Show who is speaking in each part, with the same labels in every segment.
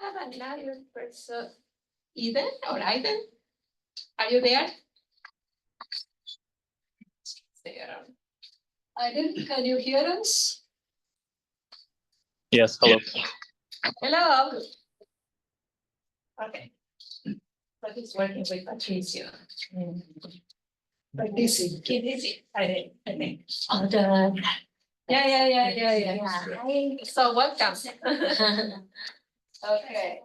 Speaker 1: have another person. Eden or Iden? Are you there? There. Iden, can you hear us?
Speaker 2: Yes, hello.
Speaker 1: Hello. Okay. But it's working with Patricia. Like this, keep easy. I think.
Speaker 3: Oh, the
Speaker 1: Yeah.
Speaker 3: Hi.
Speaker 1: So welcome. Okay.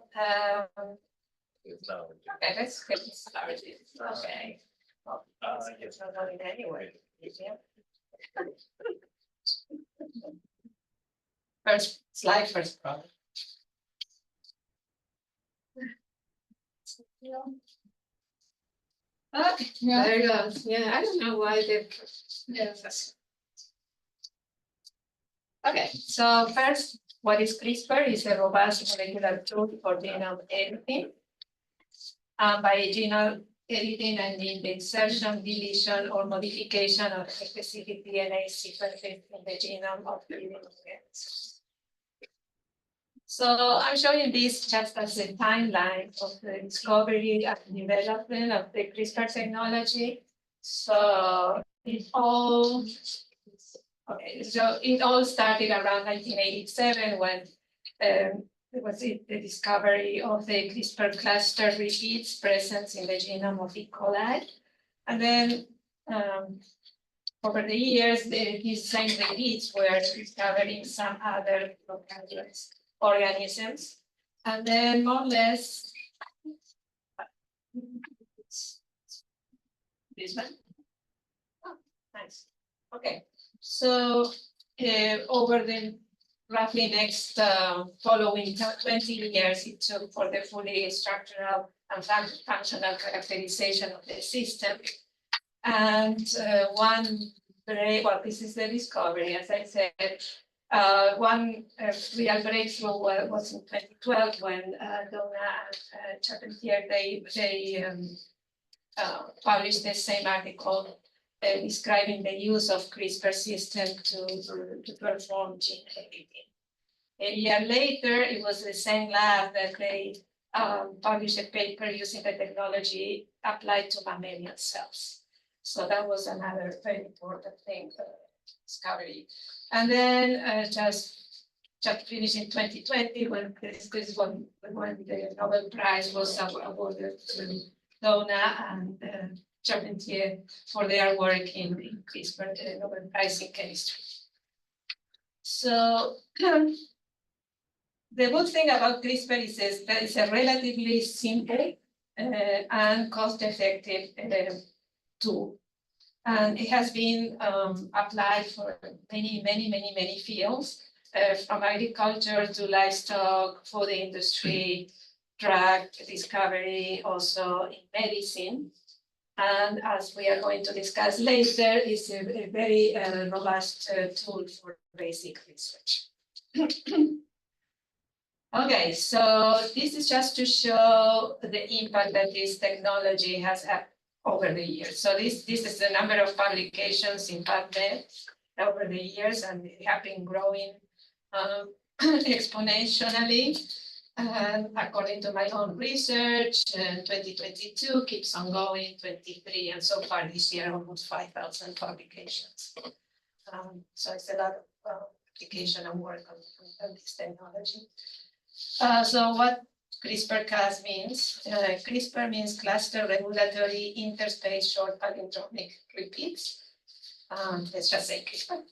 Speaker 1: Okay, let's get started. Okay. It's not going anywhere. Yeah. First slide, first problem. Okay, there you go. Yeah, I don't know why they. Yes. Okay, so first, what is CRISPR? Is a robust molecular tool for genome editing. By genome editing, I mean the insertion, deletion, or modification of specific DNA sequences in the genome of living organisms. So I'm showing this just as a timeline of the discovery and development of the CRISPR technology. So it all started around 1987 when there was the discovery of the CRISPR cluster repeats present in the genome of E. coli. And then over the years, these same repeats were discovering some other organisms. And then more or less, this one. Oh, nice. Okay. So over the roughly next following 20 years, it took for the fully structural and functional characterization of the system. And this is the discovery, as I said. One real breakthrough was in 2012 when Donna and Charpentier, they published the same article describing the use of CRISPR system to perform gene editing. A year later, it was the same lab that they published a paper using the technology applied to mammalian cells. So that was another very important thing, discovery. And then just finished in 2020 when when the Nobel Prize was awarded to Donna and Charpentier for their work in CRISPR, the Nobel Prize in chemistry. So the good thing about CRISPR is that it's a relatively simple and cost-effective tool. And it has been applied for many fields, from agriculture to livestock, food industry, drug discovery, also in medicine. And as we are going to discuss later, it's a very robust tool for basic research. Okay, so this is just to show the impact that this technology has had over the years. So this is the number of publications in PubMed over the years, and they have been growing exponentially. And according to my own research, 2022 keeps on going, 23, and so far this year, almost 5,000 publications. So it's a lot of application and work on this technology. So what CRISPR-Cas means? CRISPR means cluster regulatory interspace short palindromic repeats. Let's just say CRISPR.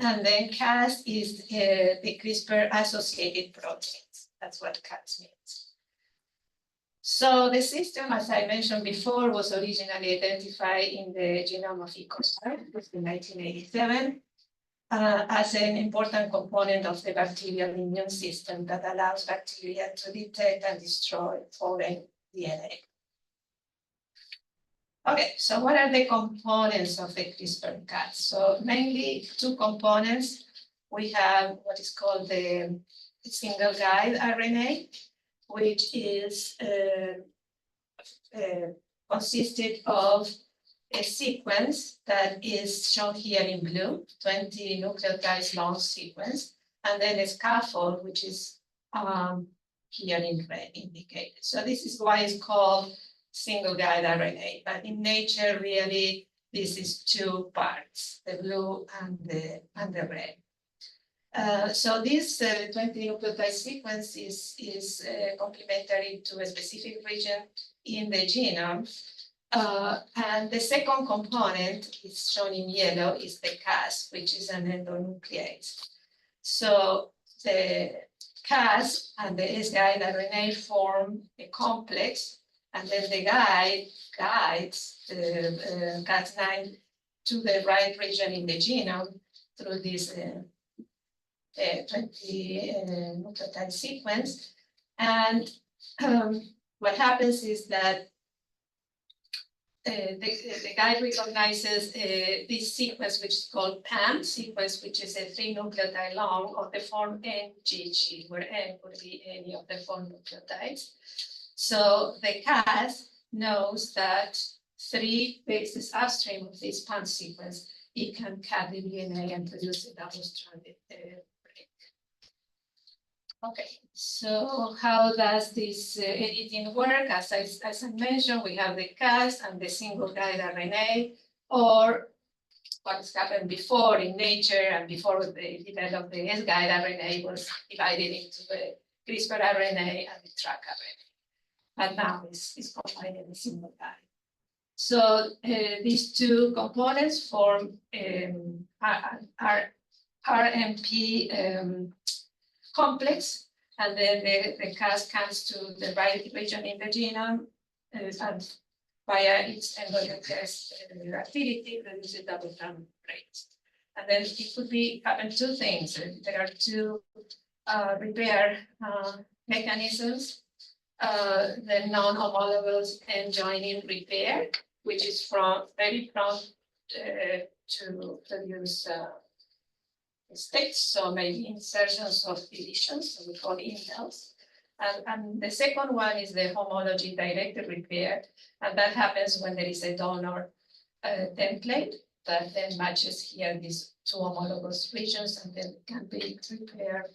Speaker 1: And then Cas is the CRISPR-associated proteins. That's what Cas means. So the system, as I mentioned before, was originally identified in the genome of E. coli in 1987. As an important component of the bacterial immune system that allows bacteria to detect and destroy foreign DNA. Okay, so what are the components of the CRISPR-Cas? So mainly two components. We have what is called the single guide RNA, which is consisted of a sequence that is shown here in blue, 20 nucleotides long sequence, and then a scaffold, which is here in red indicated. So this is why it's called single guide RNA, but in nature, really, this is two parts, the blue and the red. So this 20 nucleotide sequence is complementary to a specific region in the genome. And the second component is shown in yellow is the Cas, which is an endonuclease. So the Cas and the S-guide RNA form a complex, and then the guide guides the Cas9 to the right region in the genome through this 20 nucleotide sequence. And what happens is that the guide recognizes this sequence, which is called PAM sequence, which is a 3 nucleotide long of the form NGG, where N could be any of the 4 nucleotides. So the Cas knows that 3 bases upstream of this PAM sequence, it can cut the DNA and produce a double-stranded break. Okay, so how does this editing work? As I mentioned, we have the Cas and the single guide RNA, or what's happened before in nature and before they developed the S-guide RNA was divided into the CRISPR RNA and the TRAC RNA. But now it's combined in a single guide. So these two components form RMP complex, and then the Cas comes to the right region in the genome and via its endonuclease activity produces double-strand breaks. And then it could be happen two things. There are two repair mechanisms. The non-homologous end joining repair, which is very prone to produce mistakes, so maybe insertions of deletions, so we call indels. And the second one is the homology directed repair, and that happens when there is a donor template that then matches here these two homologous regions, and then can be repaired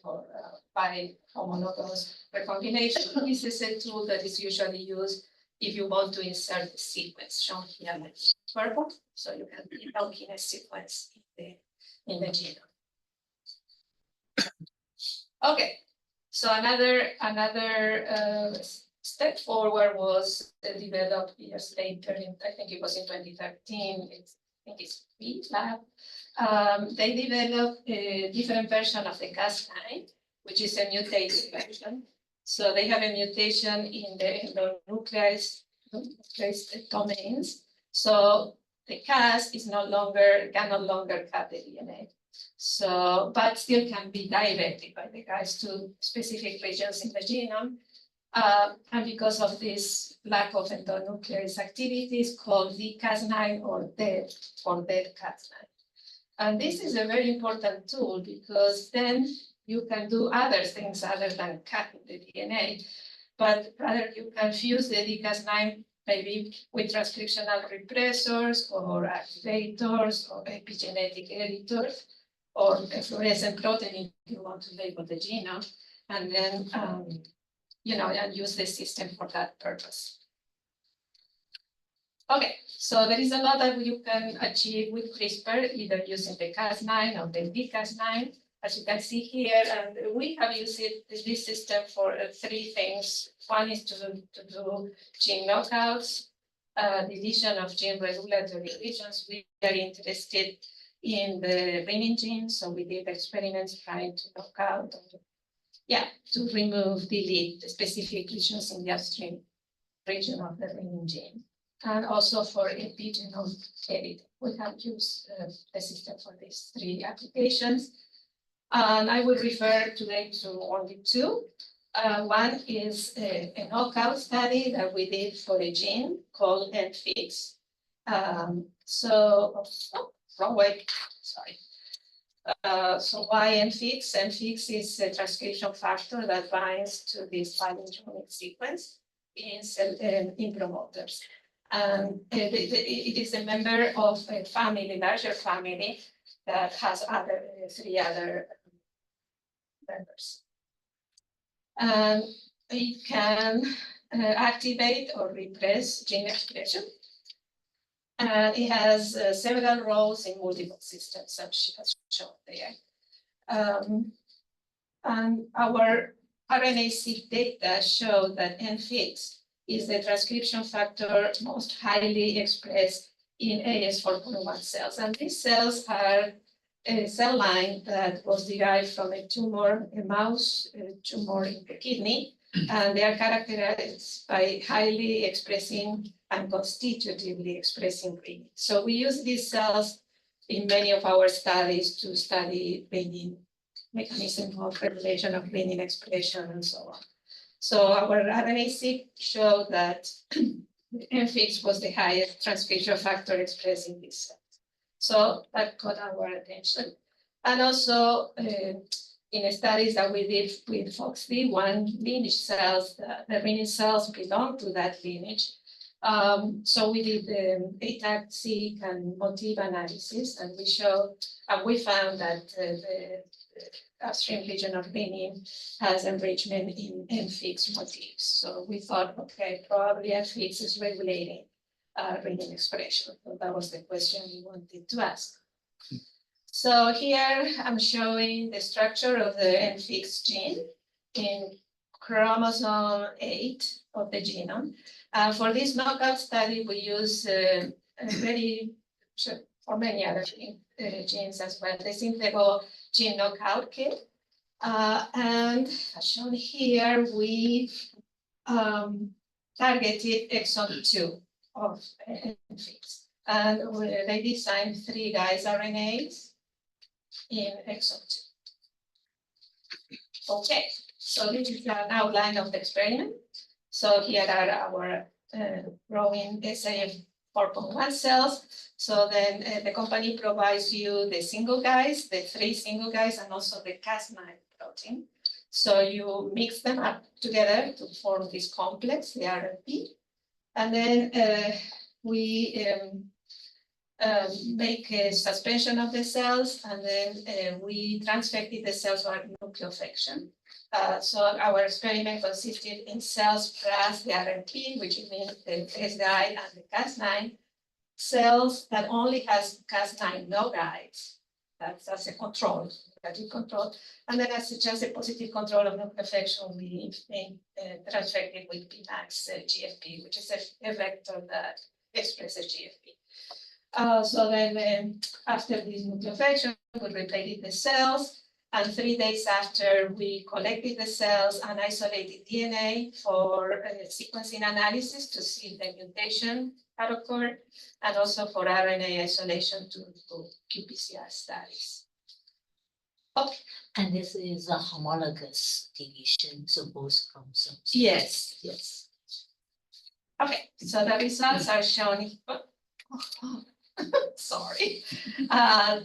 Speaker 1: by homologous recombination. This is a tool that is usually used if you want to insert the sequence shown here in purple, so you can debunk in a sequence in the genome. Okay, so another step forward was developed years later. I think it was in 2013. I think it's Beat Lab. They developed a different version of the Cas9, which is a mutated version. So they have a mutation in the endonuclease domains. So the Cas is can no longer cut the DNA. So, but still can be directed by the guides to specific regions in the genome. And because of this lack of endonuclease activity, it's called the Cas9 or dead Cas9. And this is a very important tool because then you can do other things other than cutting the DNA, but rather you can fuse the Cas9 maybe with transcriptional repressors or activators or epigenetic editors, or a fluorescent protein if you want to label the genome, and then and use the system for that purpose. Okay, so there is a lot that you can achieve with CRISPR, either using the Cas9 or the Cas9, as you can see here, and we have used this system for 3 things. One is to do gene knockouts, deletion of gene regulatory regions. We are interested in the renin gene, so we did experiments trying to knock out, to remove, delete the specific regions in the upstream region of the renin gene. And also for epigenome editing. We have used the system for these 3 applications. And I will refer today to only 2. One is a knockout study that we did for a gene called NFIX. Wrong way, sorry. So why NFIX? NFIX is a transcription factor that binds to this palindromic sequence in promoters. And it is a member of a family, larger family, that has 3 other members. And it can activate or repress gene expression. It has several roles in multiple systems, as shown there. And our RNA-seq data show that NFIX is the transcription factor most highly expressed in AS4.1 cells. And these cells are a cell line that was derived from a tumor, a mouse tumor in the kidney, and they are characterized by highly expressing and constitutively expressing renin. So we use these cells in many of our studies to study renin mechanism of regulation of renin expression and so on. So our RNA-seq showed that NFIX was the highest transcription factor expressing these cells. So that caught our attention. And also in studies that we did with FOXP1 lineage cells, the renin cells belong to that lineage. So we did ATAC-seq and motif analysis, and we found that the upstream region of renin has enrichment in NFIX motifs. So we thought, okay, probably NFIX is regulating renin expression. So that was the question we wanted to ask. So here I'm showing the structure of the NFIX gene in chromosome 8 of the genome. For this knockout study, we use for many other genes as well, the Synthego gene knockout kit. And as shown here, we targeted exon 2 of NFIX. And they designed 3 guide RNAs in exon 2. Okay, so this is an outline of the experiment. So here are our growing SAF4.1 cells. So then the company provides you the single guides, the 3 single guides, and also the Cas9 protein. So you mix them up together to form this complex, the RNP. And then we make a suspension of the cells, and then we transfected the cells for nucleofection. So our experiment consisted in cells plus the RNP, which means the S guide and the Cas9, cells that only has Cas9 no guides. That's a control, negative control. And then as just a positive control of nucleofection, we transfected with Pmax GFP, which is a vector that expresses GFP. So then after this nucleofection, we replated the cells. And 3 days after, we collected the cells and isolated DNA for sequencing analysis to see if the mutation had occurred, and also for RNA isolation to do qPCR studies. Okay.
Speaker 2: And this is a homologous deletion, so both chromosomes.
Speaker 1: Yes, yes. Okay, so the results are shown. Sorry,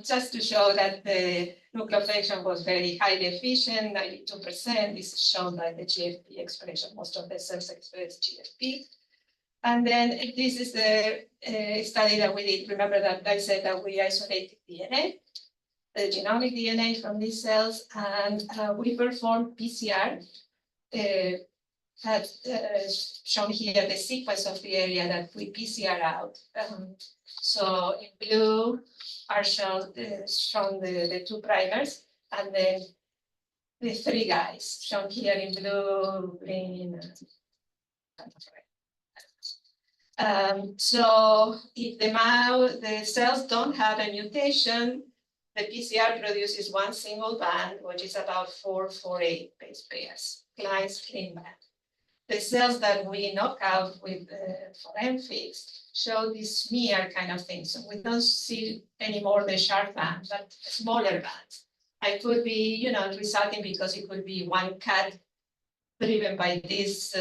Speaker 1: just to show that the nucleofection was very highly efficient, 92%. This is shown by the GFP expression. Most of the cells express GFP. And then this is the study that we did. Remember that I said that we isolated DNA, the genomic DNA from these cells, and we performed PCR. Shown here the sequence of the area that we PCR out. So in blue are shown the 2 primers, and then the 3 guys shown here in blue, green. So if the cells don't have a mutation, the PCR produces 1 single band, which is about 448 base pairs, nice clean band. The cells that we knock out with for NFIX show this smear kind of thing. So we don't see anymore the sharp band, but smaller bands. It could be, resulting because it could be 1 cut driven by this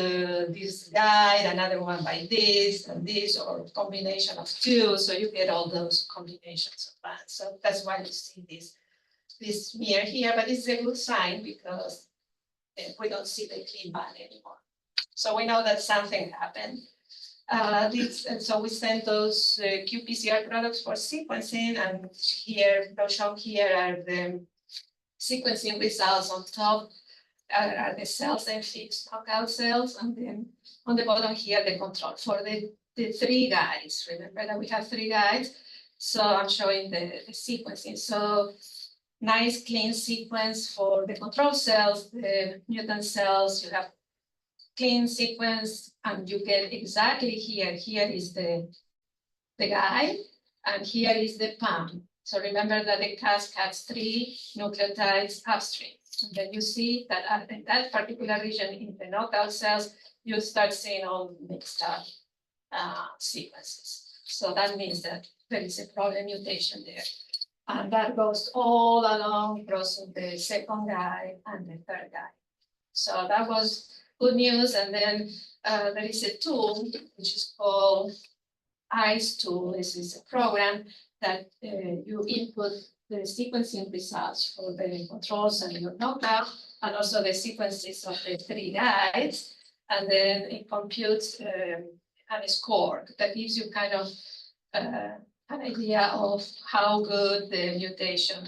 Speaker 1: guide, another one by this and this, or a combination of 2. So you get all those combinations of bands. So that's why you see this smear here, but it's a good sign because we don't see the clean band anymore. So we know that something happened. And so we sent those qPCR products for sequencing, and here, shown here are the sequencing results on top. are the cells and fixed knockout cells, and then on the bottom here, the control for the three guides. Remember that we have three guides. So I'm showing the sequencing. So nice clean sequence for the control cells, the mutant cells, you have clean sequence, and you get exactly here. Here is the guide, and here is the PAM. So remember that the Cas has three nucleotides upstream. And then you see that in that particular region in the knockout cells, you start seeing all mixed up sequences. So that means that there is a problem mutation there. And that goes all along crossing the second guide and the third guide. So that was good news. And then there is a tool which is called ICE tool. This is a program that you input the sequencing results for the controls and your knockout, and also the sequences of the three guides. And then it computes a score that gives you kind of an idea of how good the mutation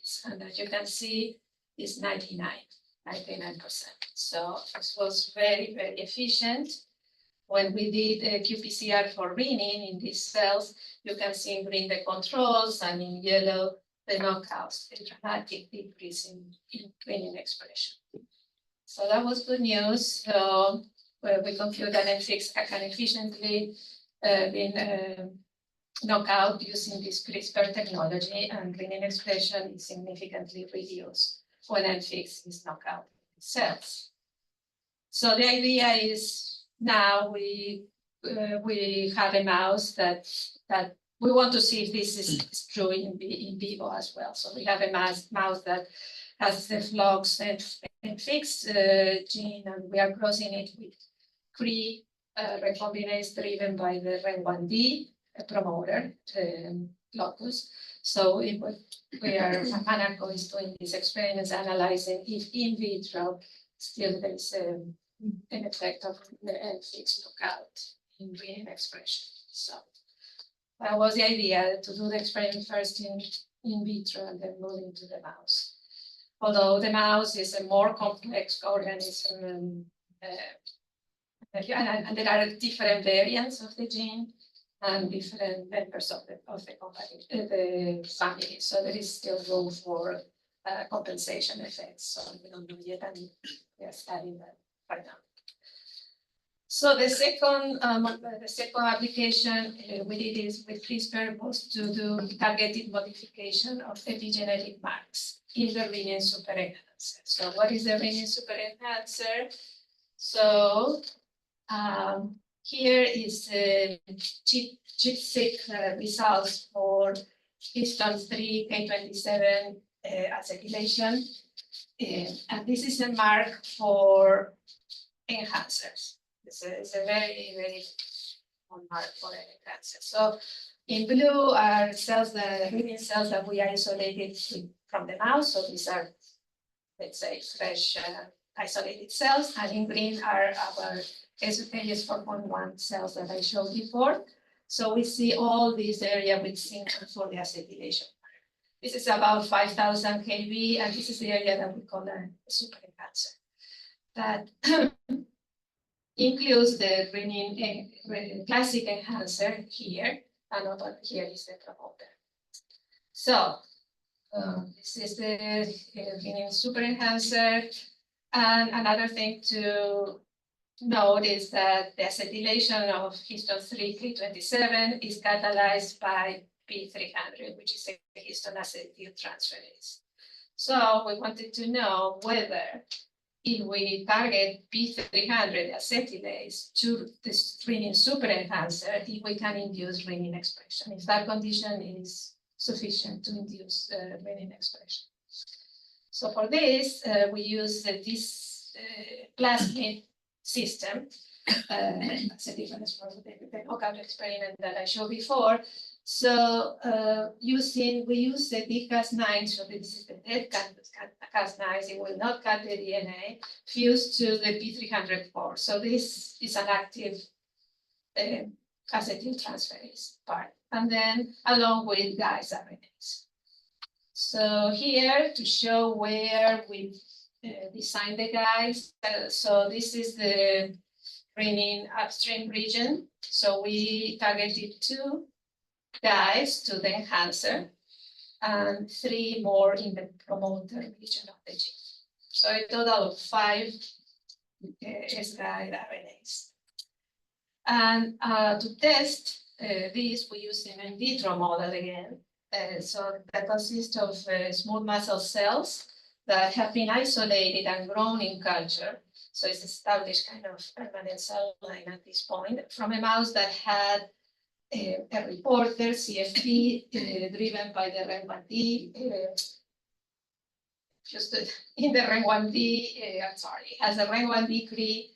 Speaker 1: is. And as you can see, it's 99%. So this was very, very efficient. When we did a qPCR for renin in these cells, you can see in green the controls and in yellow the knockouts, a dramatic decrease in renin expression. So that was good news. So we compute that N6 can efficiently knock out using this CRISPR technology, and renin expression is significantly reduced when N6 is knocked out in cells. So the idea is now we have a mouse that we want to see if this is true in vivo as well. So we have a mouse that has the FLOX and fixed gene, and we are crossing it with CRE recombinase driven by the REN1D promoter locus. So Manako is doing these experiments analyzing if in vitro still there is an effect of the N6 knockout in renin expression. So that was the idea, to do the experiment first in vitro and then move into the mouse. Although the mouse is a more complex organism, and there are different variants of the gene and different members of the family. So there is still room for compensation effects. So we don't know yet, and we are studying that right now. So the second application we did is with CRISPR was to do targeted modification of epigenetic marks in the renin superenhancer. So what is the renin superenhancer? So here is chip-seq results for histone 3 K27 acetylation. And this is a mark for enhancers. It's a very, very common mark for enhancers. So in blue are cells, the renin cells that we isolated from the mouse. So these are, let's say, fresh isolated cells. And in green are our AS4.1 cells that I showed before. So we see all this area with zinc for the acetylation. This is about 5,000 kb, and this is the area that we call a superenhancer. That includes the renin classic enhancer here, and over here is the promoter. So this is the renin superenhancer. And another thing to note is that the acetylation of histone 3 K27 is catalyzed by P300, which is a histone acetyltransferase. So we wanted to know whether if we target P300 acetylase to this renin superenhancer, if we can induce renin expression, if that condition is sufficient to induce renin expression. So for this, we use this plasmid system. That's a difference from the knockout experiment that I showed before. So we use the dCas9, so this is the dead Cas9, it will not cut the DNA, fused to the P300 core. So this is an active acetyltransferase part, and then along with guide RNAs. So here to show where we design the guides. So this is the renin upstream region. So we targeted 2 guides to the enhancer and 3 more in the promoter region of the gene. So a total of 5 S-guide RNAs. And to test this, we use an in vitro model again. So that consists of smooth muscle cells that have been isolated and grown in culture. So it's established kind of permanent cell line at this point from a mouse that had a reporter CFP driven by the REN1D. Just in the REN1D, I'm sorry, has a REN1D CRE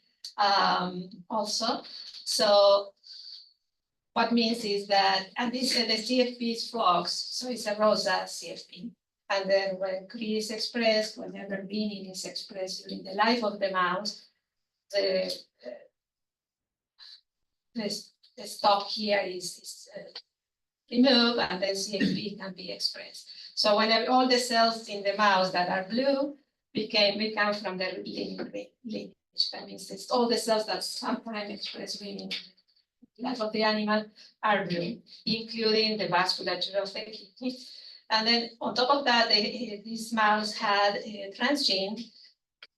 Speaker 1: also. So what means is that, and this the CFP is flux, so it's a ROSA CFP. And then when CRE is expressed, whenever renin is expressed during the life of the mouse, the stop here is removed, and then CFP can be expressed. So whenever all the cells in the mouse that are blue become from the lineage. That means it's all the cells that sometimes express renin life of the animal are blue, including the vasculature of the kidney. And then on top of that, this mouse had a transgene,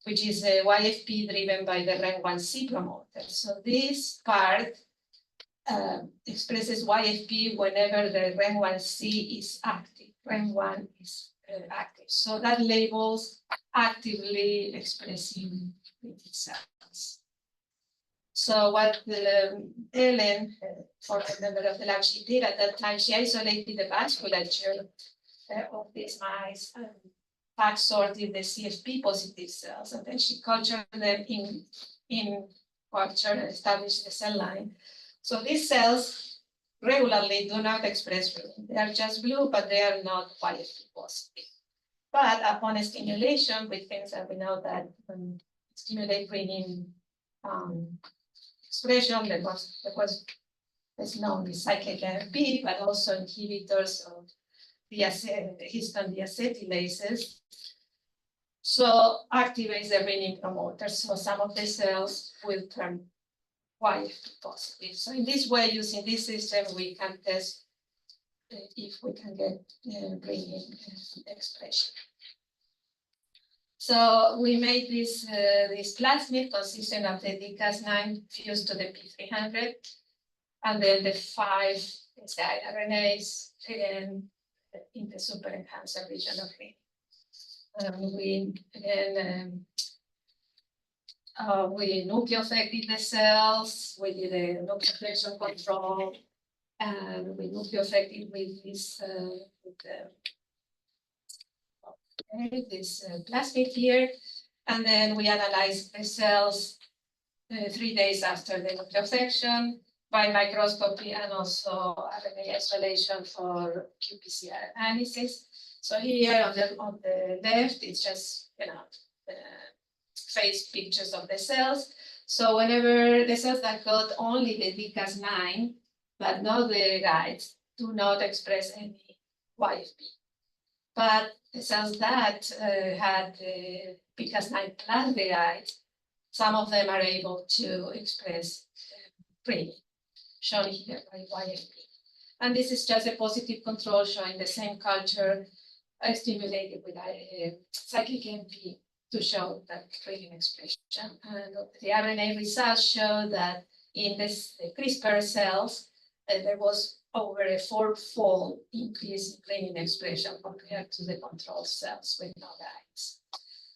Speaker 1: which is a YFP driven by the REN1C promoter. So this part expresses YFP whenever the REN1C is active. REN1 is active. So that labels actively expressing cells. So what Ellen, for a member of the lab, she did at that time, she isolated the vasculature of these mice and patch sorted the CFP positive cells, and then she cultured them in culture and established the cell line. So these cells regularly do not express renin. They are just blue, but they are not YFP positive. But upon stimulation with things that we know that stimulate renin expression, that was known as cyclic AMP, but also inhibitors of the histone deacetylases. So activates the renin promoter. So some of the cells will turn YFP positive. So in this way, using this system, we can test if we can get renin expression. So we made this plasmid consisting of the dCas9 fused to the P300, and then the 5 guide RNAs again in the super enhancer region of renin. We nucleoaffected the cells. We did a nucleophlection control, and we nucleoaffected with this plasmid here, and then we analyzed the cells 3 days after the nucleoaffection by microscopy and also RNA isolation for qPCR analysis. So here on the left, it's just face pictures of the cells. So whenever the cells that got only the dCas9, but not the guides, do not express any YFP. But the cells that had the dCas9 plus the guides, some of them are able to express renin, shown here by YFP. And this is just a positive control showing the same culture stimulated with cyclic AMP to show that renin expression. And the RNA results show that in the CRISPR cells, there was over a 4-fold increase in renin expression compared to the control cells with no guides.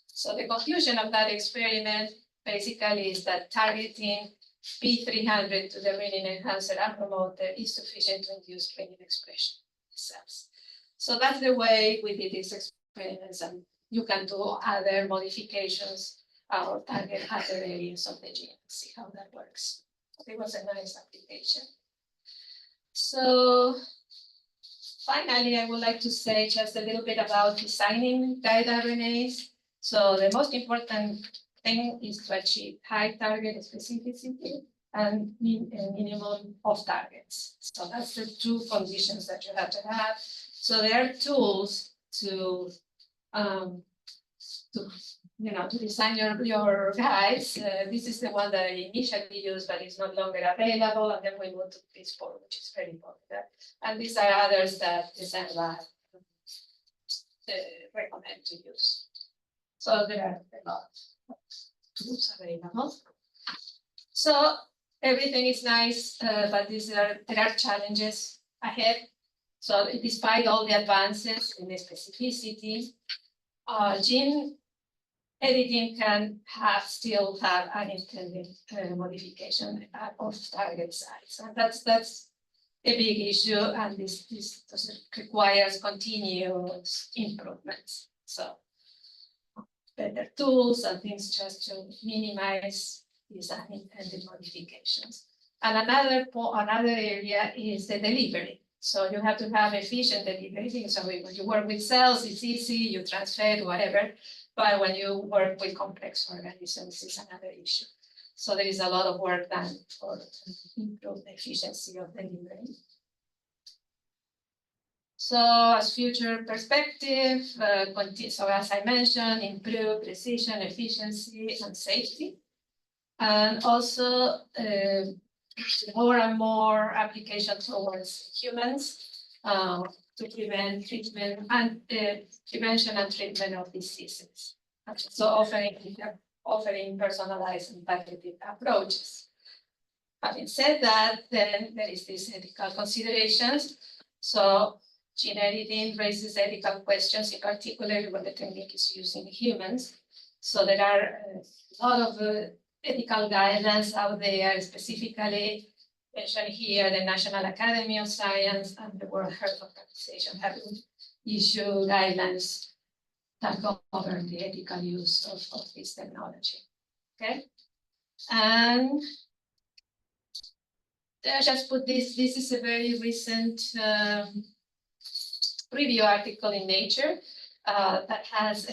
Speaker 1: So the conclusion of that experiment basically is that targeting P300 to the renin enhancer and promoter is sufficient to induce renin expression in cells. So that's the way we did these experiments, and you can do other modifications or target other areas of the gene and see how that works. It was a nice application. So finally, I would like to say just a little bit about designing guide RNAs. So the most important thing is to achieve high target specificity and minimum of targets. So that's the 2 conditions that you have to have. So there are tools to to design your guides. This is the one that I initially used, but it's no longer available. And then we moved to this board, which is very popular. And these are others that Design Lab recommend to use. So there are a lot of tools available. So everything is nice, but there are challenges ahead. So despite all the advances in the specificity, gene editing can still have unintended modification of target size. And that's a big issue, and this requires continuous improvements. So better tools and things just to minimize these unintended modifications. And another area is the delivery. So you have to have efficient delivery. So when you work with cells, it's easy, you transfer, whatever. But when you work with complex organisms, it's another issue. So there is a lot of work done to improve the efficiency of delivery. So as future perspective, so as I mentioned, improve precision, efficiency, and safety. And also more and more application towards humans to prevent prevention and treatment of diseases. So offering personalized and targeted approaches. Having said that, then there is these ethical considerations. So gene editing raises ethical questions, in particular when the technique is used in humans. So there are a lot of ethical guidelines out there, specifically mentioned here, the National Academy of Science and the World Health Organization have issued guidelines that cover the ethical use of this technology. Okay, and I just put this is a very recent review article in Nature that has,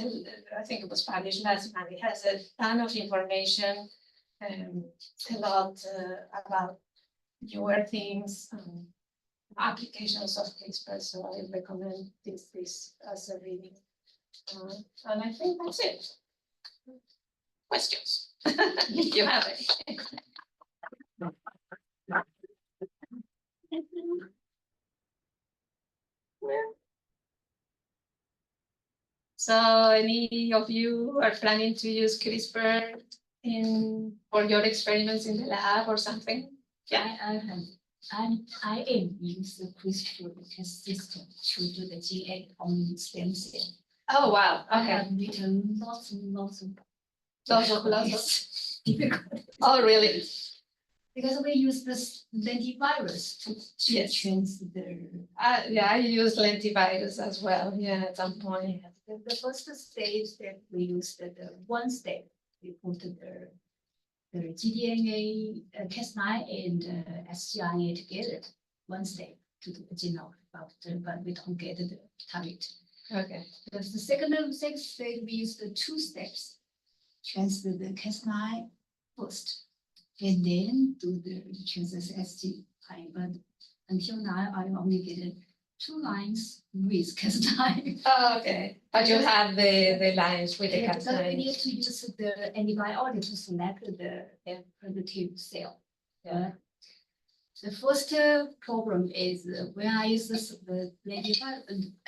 Speaker 1: I think it was published last month. It has a ton of information, a lot about newer things, applications of CRISPR. So I recommend this as a reading. And I think that's it. Questions, if you have any. So any of you are planning to use CRISPR for your experiments in the lab or something?
Speaker 2: Yeah, I aim use the CRISPR system to do the gene edit on stem cell.
Speaker 1: Oh wow! Okay.
Speaker 2: I have written lots of difficult.
Speaker 1: Oh really?
Speaker 2: Because we use this lentivirus to
Speaker 1: Yes.
Speaker 2: change the.
Speaker 1: Yeah, I use lentivirus as well. Yeah, at some point.
Speaker 2: The first stage that we used the one step, we put the gDNA, Cas9 and sgRNA together, one step to do the genome, but we don't get the target.
Speaker 1: Okay.
Speaker 2: The second stage, we use the two steps, transfer the Cas9 first, and then do the transfer sgRNA. But until now, I only get 2 lines with Cas9.
Speaker 1: Oh, okay. But you have the lines with the
Speaker 2: Yeah, because we
Speaker 1: Cas9.
Speaker 2: need to use the antibiotic to select the primitive cell.
Speaker 1: Yeah.
Speaker 2: The first problem is when I use the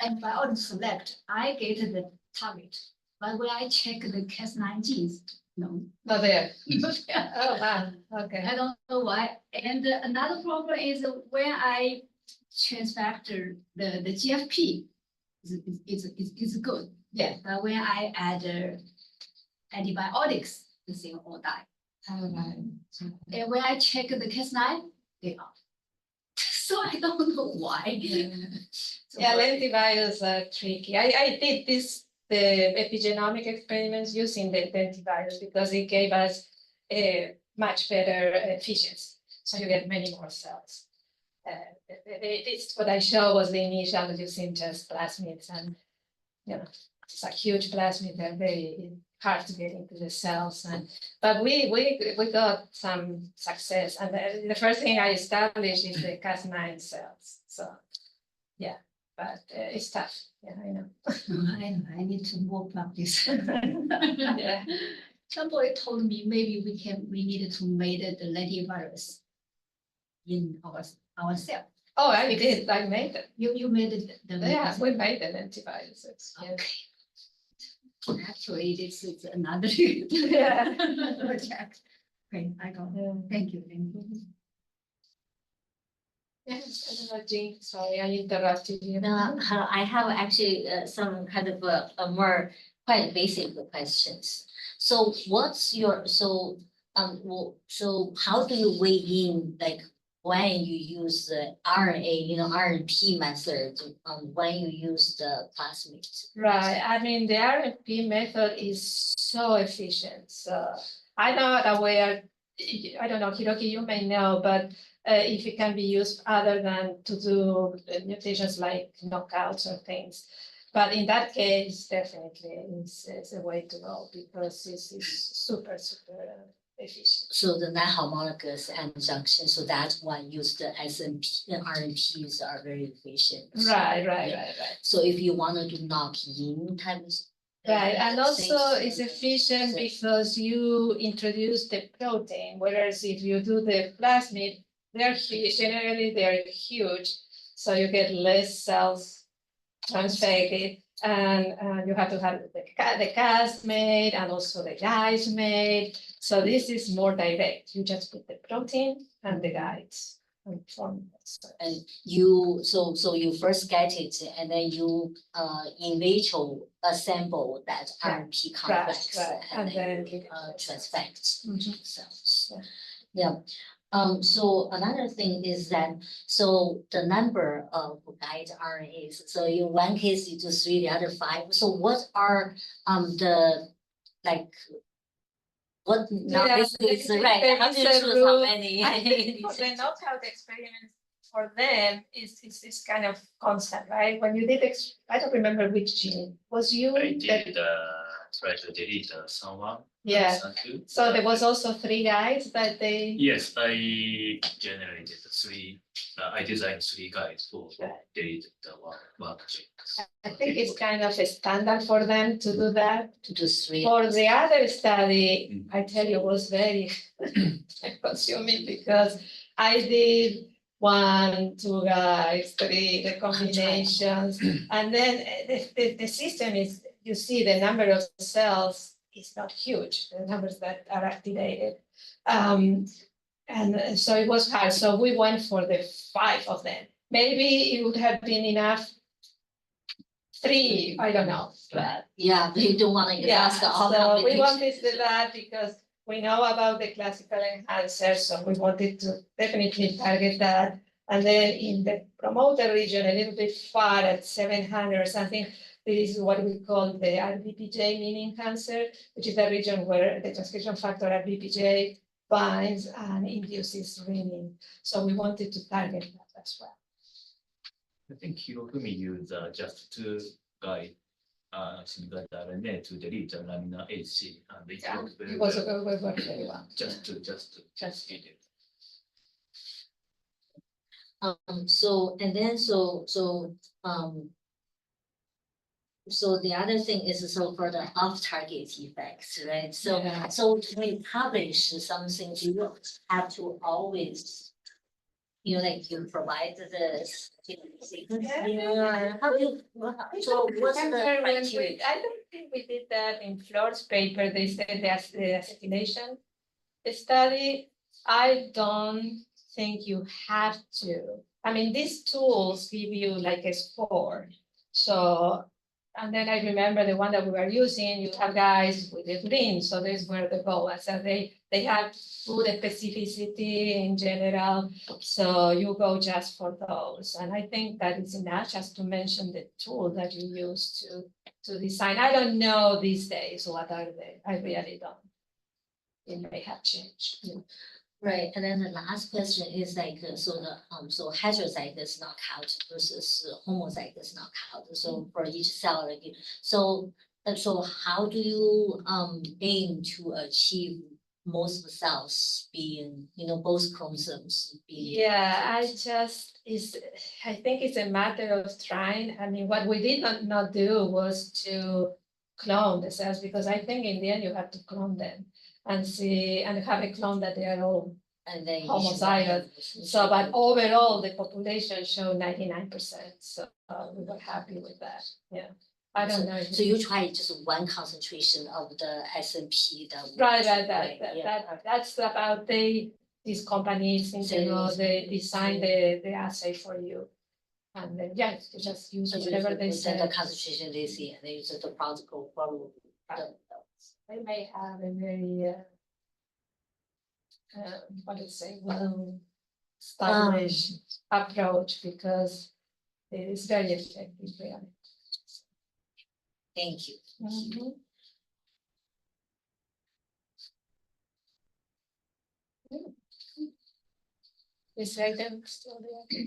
Speaker 2: antibiotic select, I get the target. But when I check the Cas9 genes, no.
Speaker 1: Not there.
Speaker 2: Yeah.
Speaker 1: Oh wow. Okay.
Speaker 2: I don't know why. And another problem is when I transfactor the GFP is good.
Speaker 1: Yeah.
Speaker 2: But when I add antibiotics, the cell all die.
Speaker 1: Oh, right.
Speaker 2: And when I check the Cas9, they are. So I don't know why.
Speaker 1: Yeah.
Speaker 2: So
Speaker 1: Yeah, lentivirus are tricky. I did the epigenomic experiments using the lentivirus because it gave us a much better efficiency. So you get many more cells. What I showed was the initial using just plasmids, and it's a huge plasmid. They're very hard to get into the cells, but we got some success. And the first thing I established is the Cas9 cells. So yeah, but it's tough. Yeah, I know.
Speaker 2: I need to more practice.
Speaker 1: Yeah.
Speaker 2: Somebody told me maybe we needed to make the lentivirus in our cell.
Speaker 1: Oh, I did. I made it.
Speaker 2: You made it.
Speaker 1: Yeah, we made an antiviruses. Yeah.
Speaker 2: Okay. Actually, this is another
Speaker 1: Yeah.
Speaker 2: project. Okay, I got it.
Speaker 1: Yeah.
Speaker 2: Thank you. Thank you.
Speaker 1: Yes, I don't know, Jean, sorry, I interrupted you.
Speaker 3: No, I have actually some kind of a more quite basic questions. So what's your, so how do you weigh in, like, when you use the RNA, RNP method, when you use the plasmid?
Speaker 1: Right, I mean, the RNP method is so efficient, so I'm not aware, I don't know, Hiroki, you may know, but if it can be used other than to do mutations like knockouts or things. But in that case, definitely it's a way to go because it's super efficient.
Speaker 3: So the non-homologous and junction, so that's why use the SNP and RNPs are very efficient.
Speaker 1: Right.
Speaker 3: So if you want to do knock-in type of.
Speaker 1: Right, and also
Speaker 3: things,
Speaker 1: it's efficient
Speaker 3: so-
Speaker 1: because you introduce the protein, whereas if you do the plasmid, generally they're huge, so you get less cells transfected, and you have to have the cast made and also the guides made. So this is more direct. You just put the protein and the guides and form.
Speaker 3: And you, so you first get it and then you in vitro assemble that RNP complex
Speaker 1: right.
Speaker 3: and then
Speaker 1: then
Speaker 3: transfect
Speaker 1: Mhm.
Speaker 3: cells. Yeah. So another thing is that, so the number of guide RNAs, so in one case you do 3, the other 5. So what are the, like, what now
Speaker 1: Yeah,
Speaker 3: this is
Speaker 1: there
Speaker 3: right? How
Speaker 1: is
Speaker 3: do you
Speaker 1: a
Speaker 3: choose
Speaker 1: rule.
Speaker 3: how many?
Speaker 1: I think for the knockout experiment for them is kind of constant, right? When you did, I don't remember which gene was you.
Speaker 4: I did try to delete someone.
Speaker 1: Yeah.
Speaker 4: Two.
Speaker 1: So there was also 3 guides that they.
Speaker 4: Yes, I generated 3. I designed 3 guides for
Speaker 1: Right.
Speaker 4: delete the one gene.
Speaker 1: I think it's kind of a standard for them to do that.
Speaker 3: To do 3.
Speaker 1: For the other study,
Speaker 4: Mm.
Speaker 1: I tell you, it was very consuming because I did 1, 2 guys, 3, the combinations. And then the system is, you see the number of cells is not huge, the numbers that are activated. And so it was hard. So we went for the 5 of them. Maybe it would have been enough 3, I don't know, but
Speaker 3: Yeah, but you don't want to
Speaker 1: yeah,
Speaker 3: exhaust all
Speaker 1: so we
Speaker 3: combinations.
Speaker 1: wanted to do that because we know about the classical enhancer, so we wanted to definitely target that. And then in the promoter region, a little bit far at 700 or something, this is what we call the RBPJ mean enhancer, which is the region where the transcription factor RBPJ binds and induces renin. So we wanted to target that as well.
Speaker 4: I think Hirofumi used just 2 guide single RNA to delete the lamina HC, and it
Speaker 1: Yeah,
Speaker 4: worked very
Speaker 1: it was
Speaker 4: well.
Speaker 1: very well.
Speaker 4: Just to delete it.
Speaker 3: So, and then, so the other thing is, so for the off-target effects, right? So,
Speaker 1: Yeah.
Speaker 3: so when you publish something, do you have to always, like you provide the sequence?
Speaker 1: Yeah.
Speaker 3: How do you, so what's the
Speaker 1: Remember when
Speaker 3: criteria?
Speaker 1: I don't think we did that in Floor's paper, they said the acetylation study. I don't think you have to. I mean, these tools give you like a score. So, and then I remember the one that we were using, you have guys with the green, so this is where the goal was. So they have good specificity in general, so you go just for those. And I think that is enough just to mention the tool that you use to design. I don't know these days what are they. I really don't. It may have changed.
Speaker 3: Right, and then the last question is like, so the, so heterozygous knockout versus homozygous knockout, so for each cell, so how do you, aim to achieve most of the cells being, both chromosomes being.
Speaker 1: Yeah, I think it's a matter of trying. I mean, what we did not do was to clone the cells, because I think in the end you have to clone them and see, and have a clone that they are all
Speaker 3: And then.
Speaker 1: homozygous. So, but overall, the population showed 99%, so we were happy with that, yeah. I don't know.
Speaker 3: So you try just one concentration of the SMP that.
Speaker 1: Right,
Speaker 3: yeah.
Speaker 1: that's about these companies in general, they design the assay for you. And then, yeah, you just use
Speaker 3: So you
Speaker 1: whatever they
Speaker 3: put the
Speaker 1: say.
Speaker 3: concentration they see, and then use the protocol follow.
Speaker 1: They may have a very, what do you say, well established approach, because it is very effective, really.
Speaker 3: Thank you.
Speaker 1: Mhm. Is Hayden still there?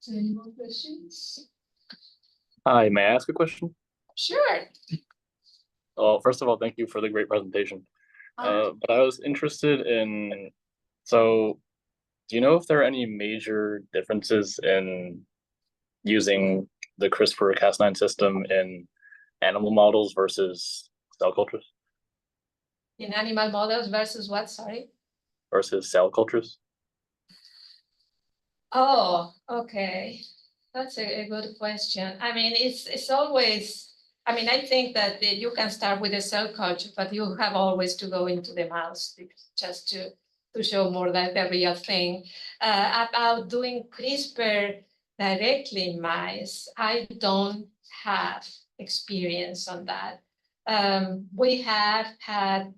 Speaker 2: So any more questions?
Speaker 5: Hi, may I ask a question?
Speaker 1: Sure.
Speaker 5: Well, first of all, thank you for the great presentation. But I was interested in, so do you know if there are any major differences in using the CRISPR-Cas9 system in animal models versus cell cultures
Speaker 1: In animal models versus what, sorry?
Speaker 5: versus cell cultures?
Speaker 1: Oh, okay. That's a good question. I mean, it's always, I mean, I think that you can start with a cell culture, but you have always to go into the mouse just to show more than the real thing. About doing CRISPR directly in mice, I don't have experience on that. We have had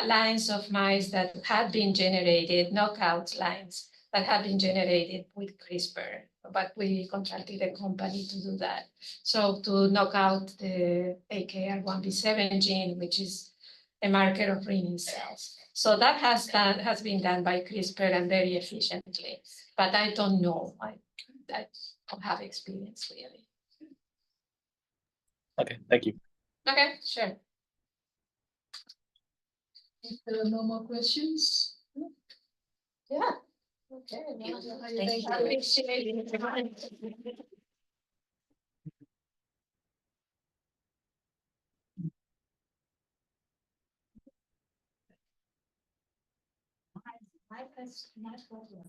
Speaker 1: lines of mice that had been generated, knockout lines that have been generated with CRISPR, but we contracted a company to do that. So to knock out the AKR1B7 gene, which is a marker of renin cells. So that has been done by CRISPR and very efficiently, but I don't know. I don't have experience really.
Speaker 5: Okay, thank you.
Speaker 1: Okay, sure.
Speaker 2: If there are no more questions.
Speaker 1: Yeah. Okay.
Speaker 3: Thank you.
Speaker 1: Appreciate it.
Speaker 2: My question, my problem.